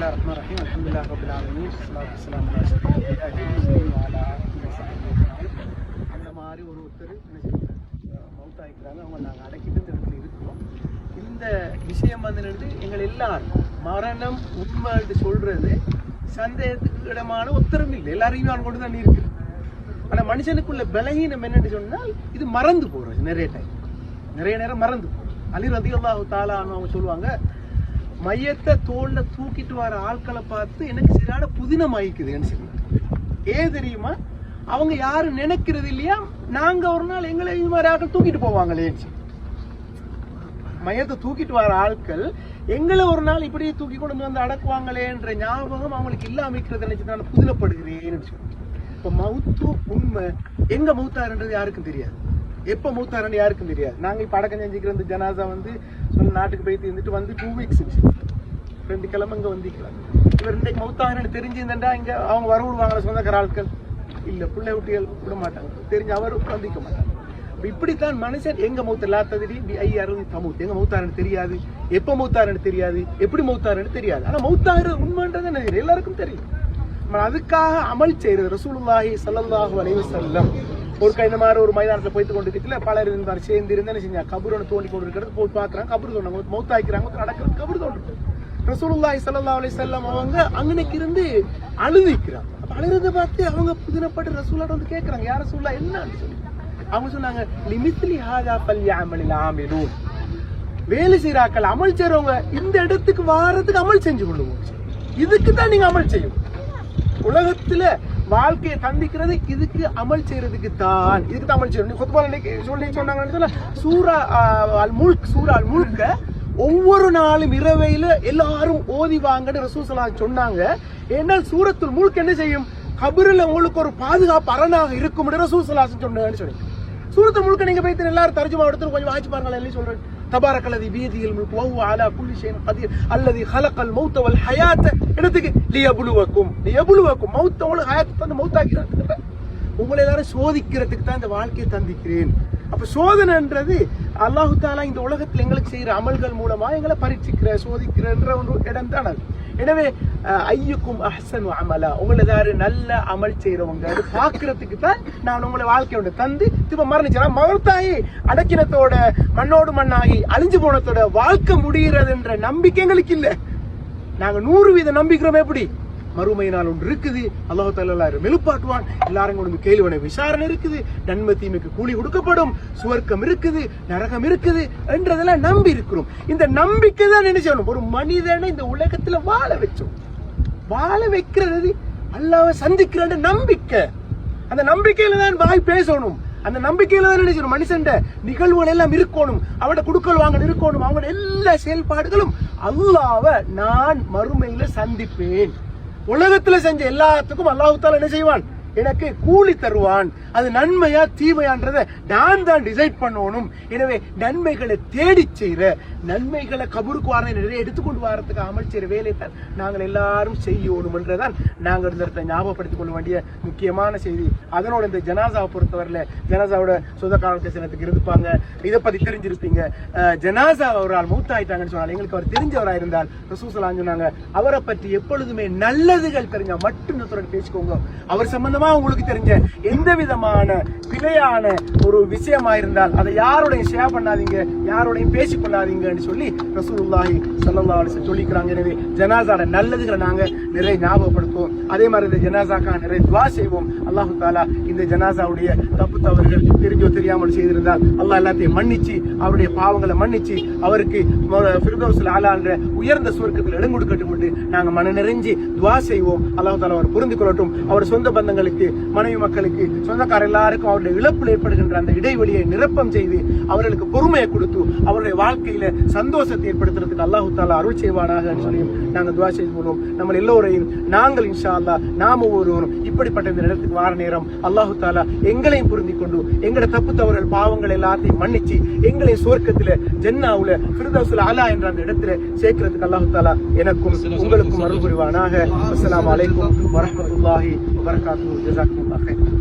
பிஸ்மில்லாஹிர் ரஹ்மானிர் ரஹீம். அல்ஹம்துலில்லாஹி ரப்பில் ஆலமீன். ஸல்லல்லாஹு வஸல்லம் அலா அஷ்ரஃபில் வஅலா ஆலிஹி வஸஹ்பிஹி. அந்த மாதிரி ஒருத்தர் மௌத்தாயிக்கிறாங்க. அவங்க நாங்கள் அடக்கிட்டு இந்த இடத்துல இருக்கிறோம். இந்த விஷயம் வந்து எங்கள் எல்லாரும் மரணம் உண்மைன்னு சொல்றது சந்தேகத்துக்கு இடமான உத்தரவு இல்லை. எல்லாரையும் நான் கொண்டு தான் இருக்கு. ஆனால் மனுஷனுக்குள்ள பலகீனம் என்னன்னு சொன்னால் இது மறந்து போறது. நிறைய நேரம் மறந்து போகும். அலி ரலியல்லாஹு தஆலா அவங்க சொல்லுவாங்க, மையத்தை தோல்ல தூக்கிட்டு வர ஆட்களை பார்த்து எனக்கு சரியான புதினம் ஆயிக்குதுன்னு சொல்லி. ஏன் தெரியுமா? அவங்க யாரும் நினைக்கிறது இல்லையா, நாங்க ஒரு நாள் எங்களை இது மாதிரி ஆட்கள் தூக்கிட்டு போவாங்களேன்னு சொல்லி. மையத்தை தூக்கிட்டு வர ஆட்கள் எங்களை ஒரு நாள் இப்படி தூக்கி கொண்டு வந்து அடக்குவாங்களேன்ற ஞாபகம் அவங்களுக்கு இல்லாமிக்கிறது நினைச்சு நான் புதினப்படுகிறேன்னு சொல்லி. இப்ப மௌத்து உண்மை எங்க மௌத்தாருன்றது யாருக்கும் தெரியாது, எப்ப மௌத்தாருன்னு யாருக்கும் தெரியாது. நாங்க இப்ப அடக்கம் செஞ்சுக்கிற இந்த ஜனாசா வந்து சொல்ல நாட்டுக்கு போய் இருந்துட்டு வந்து 2 வீக்ஸ் 2 கிழமை இங்க வந்திக்கலாம். இவர் இன்றைக்கு மௌத்தாருன்னு தெரிஞ்சிருந்தா இங்க அவங்க வர விடுவாங்களா சொந்தக்கார ஆட்கள்? இல்ல, பிள்ளை குட்டிகள் விட மாட்டாங்க, தெரிஞ்சு அவர் வந்திக்க மாட்டாங்க. இப்படித்தான் மனுஷன் எங்க மௌத்த இல்லாதது தமூத், எங்க மௌத்தாருன்னு தெரியாது, எப்ப மௌத்தாருன்னு தெரியாது, எப்படி மௌத்தாருன்னு தெரியாது. ஆனா மௌத்தாரு உண்மைன்றது எல்லாருக்கும் தெரியும். அதுக்காக அமல் செய்யறது. ரசூலுல்லாஹி ஸல்லல்லாஹு அலைஹி வஸல்லம் இந்த மாதிரி ஒரு மைதானத்துல போய்த்து கொண்டு இருக்கல, பலர் இருந்தார் சேர்ந்து இருந்தா செஞ்சா கபர் ஒன்று தோண்டி கொண்டு இருக்கிறது போய் பாக்குறாங்க, கபர் தோண்டாங்க, மௌத்தாய்க்கிறாங்க, நடக்கிறது கபர் தோண்டு. ரசூலுல்லாஹி ஸல்லல்லாஹு அலைஹி வஸல்லம் அவங்க அங்கனைக்கு இருந்து அழுதிக்கிறாங்க. அப்ப அழுறத பார்த்து அவங்க புதினப்பட்டு ரசூலாட்ட வந்து கேட்கறாங்க, யார் ரசூலுல்லாஹ் என்னன்னு சொல்லி. அவங்க சொன்னாங்க, லிமித்லி ஹாதா ஃபல்யஅமலில் ஆமிலூன், வேலை செய்யறாக்கள் அமல் செய்றவங்க இந்த இடத்துக்கு வாரத்துக்கு அமல் செஞ்சு கொள்ளுவோம். இதுக்கு தான் நீங்க அமல் செய்யும். உலகத்துல வாழ்க்கையை தந்திக்கிறது இதுக்கு அமல் செய்யறதுக்கு தான், இதுக்கு தான் அமல் செய்யணும். சொல்லி சொன்னாங்க சூரா அல் முல்க ஒவ்வொரு நாளும் இரவையில எல்லாரும் ஓதி வாங்கன்னு ரசூல் ஸல்லல்லாஹு அலைஹி வஸல்லம் சொன்னாங்க. ஏன்னா சூரத்துல் முல்க் என்ன செய்யும், கபரில் உங்களுக்கு ஒரு பாதுகாப்பு அரணாக இருக்கும் ரசூல் ஸல்லல்லாஹு அலைஹி வஸல்லம் சொன்னாங்கன்னு சொல்லி. சூரத்துல் முல்க நீங்க போய் எல்லாரும் தர்ஜுமா எடுத்து கொஞ்சம் வாசிச்சு பாருங்களேன். என்ன சொல்றேன்? தபாரக்கல்லதி பியதிஹில் முல்க் வஹுவ அலா குல்லி ஷைஇன் கதீர் அல்லதி ஹலகல் மௌத வல் ஹயாத்த. இடத்துக்கு லியப்லுவக்கும் மௌத் உங்களுக்கு ஹயாத் தந்து மௌத்தாக்கிறாங்க. உங்களை எல்லாரும் சோதிக்கிறதுக்கு தான் இந்த வாழ்க்கையை தந்திக்கிறேன். அப்ப சோதனைன்றது அல்லாஹு தஆலா இந்த உலகத்தில் எங்களுக்கு செய்யற அமல்கள் மூலமா எங்களை பரீட்சிக்கிற சோதிக்கிறன்ற ஒரு இடம் தான் அது. எனவே ஐயுக்கும் அஹ்சனு அமலா, உங்களை யாரு நல்ல அமல் செய்யறவங்க அது பாக்குறதுக்கு தான் நான் உங்களை வாழ்க்கையோட தந்து திரும்ப மரணிச்சேன். மௌத்தாயி அடக்கினத்தோட மண்ணோடு மண்ணாகி அழிஞ்சு போனத்தோட வாழ்க்கை முடிகிறதுன்ற நம்பிக்கை எங்களுக்கு இல்ல. நாங்க 100% நம்பிக்கிறோம். எப்படி? மறுமை நாள் ஒன்று இருக்குது, அல்லாஹ் தஆலா எல்லாரும் எழுப்பாட்டுவான், எல்லாரும் கொண்டு கேள்வியான விசாரணை இருக்குது, நன்மை தீமைக்கு கூலி கொடுக்கப்படும், சுவர்க்கம் இருக்குது, நரகம் இருக்குது என்றதெல்லாம் நம்பி இருக்கிறோம். இந்த நம்பிக்கை தான் என்ன செய்யணும், ஒரு மனிதனை இந்த உலகத்துல வாழ வச்சோம். வாழ வைக்கிறது அல்லாஹ்வை சந்திக்கிற நம்பிக்கை. அந்த நம்பிக்கையில தான் வாய் பேசணும். அந்த நம்பிக்கையில தான் என்ன செய்யணும், மனுஷன் நிகழ்வுகள் எல்லாம் இருக்கணும், அவட குடுக்கல் வாங்கல் இருக்கணும், அவங்க எல்லா செயல்பாடுகளும் அல்லாஹ்வை நான் மறுமையில சந்திப்பேன். உலகத்துல செஞ்ச எல்லாத்துக்கும் அல்லாஹ் தஆலா என்ன செய்வான், எனக்கு கூலி தருவான். அது நன்மையா தீமையான்றதை நான் தான் டிசைட் பண்ணணும். எனவே நன்மைகளை தேடி செய்யற, நன்மைகளை கபருக்கு வார நிறைய எடுத்துக்கொண்டு வரதுக்கு அமல் செய்யற வேலை தான் நாங்கள் எல்லாரும் செய்யணும் என்றதான் நாங்கள் இந்த இடத்தை ஞாபகப்படுத்திக் கொள்ள வேண்டிய முக்கியமான செய்தி. அதனோட இந்த ஜனாசாவை பொறுத்தவரையில ஜனாசாவோட சொந்தக்காரங்க சிலத்துக்கு இருப்பாங்க, இதை பத்தி தெரிஞ்சிருப்பீங்க. ஜனாசா ஒரு ஆள் மூத்தாயிட்டாங்கன்னு சொன்னாங்க, எங்களுக்கு அவர் தெரிஞ்சவரா இருந்தால் ரசூல் ஸல்லல்லாஹு அலைஹி வஸல்லம் சொன்னாங்க, அவரை பற்றி எப்பொழுதுமே நல்லதுகள் தெரிஞ்சா மட்டும் பேசிக்கோங்க. அவர் சம்பந்தமா உங்களுக்கு தெரிஞ்ச எந்த விதமான பிழையான ஒரு விஷயமா இருந்தால் அதை யாரோடையும் ஷேர் பண்ணாதீங்க, யாரோடையும் பேசிக் கொள்ளாதீங்கன்னு சொல்லி ரசூலுல்லாஹி ஸல்லல்லாஹு அலைஹி வஸல்லம் சொல்லிக்கிறாங்க. எனவே ஜனாசாட நல்லதுகளை நாங்க நிறைய ஞாபகப்படுத்துவோம். அதே மாதிரி இந்த ஜனாசாக்காக நிறைய துஆ செய்வோம். அல்லாஹ் தஆலா இந்த ஜனாசாவுடைய தப்பு தவறுகள் தெரிஞ்சோ தெரியாமல் செய்திருந்தால் அல்லாஹ் எல்லாத்தையும் மன்னிச்சு அவருடைய பாவங்களை மன்னிச்சு அவருக்கு ஃபிர்தௌஸுல் ஆலா என்ற உயர்ந்த சுவர்க்கத்தில் இடம் கொடுக்கட்டும் என்று நாங்க மன நிறைஞ்சி துஆ செய்வோம். அல்லாஹ் தஆலா அவர் புரிந்து கொள்ளட்டும். அவர் சொந்த பந்தங்களுக்கு, மனைவி மக்களுக்கு, சொந்தக்கார எல்லாருக்கும் அவருடைய இழப்பில் ஏற்படுகின்ற அந்த இடைவெளியை நிரப்பம் செய்து அவர்களுக்கு பொறுமையை கொடுத்து அவருடைய வாழ்க்கையில சந்தோஷத்தை ஏற்படுத்துறதுக்கு அல்லாஹ் தஆலா அருள் செய்வானாக சொல்லி நாங்கள் துஆ செய்து கொள்வோம். நம்ம எல்லோரையும் நாங்கள் இன்ஷா அல்லாஹ் நாம ஒருவரும் இப்படிப்பட்ட இந்த இடத்துக்கு வார நேரம் அல்லாஹ் தஆலா எங்களையும் புரிந்து கொண்டு எங்களோட தப்பு தவறுகள் பாவங்கள் எல்லாத்தையும் மன்னிச்சு எங்களை சுவர்க்கத்துல ஜன்னாவுல ஃபிர்தௌஸுல் ஆலா என்ற அந்த இடத்துல சேர்க்கிறதுக்கு அல்லாஹ் தஆலா எனக்கும் உங்களுக்கும் அருள் புரிவானாக. அஸ்ஸலாமு அலைக்கும் வரஹ்மத்துல்லாஹி வபரகாத்துஹு. ஜஸாக்குமுல்லாஹ்.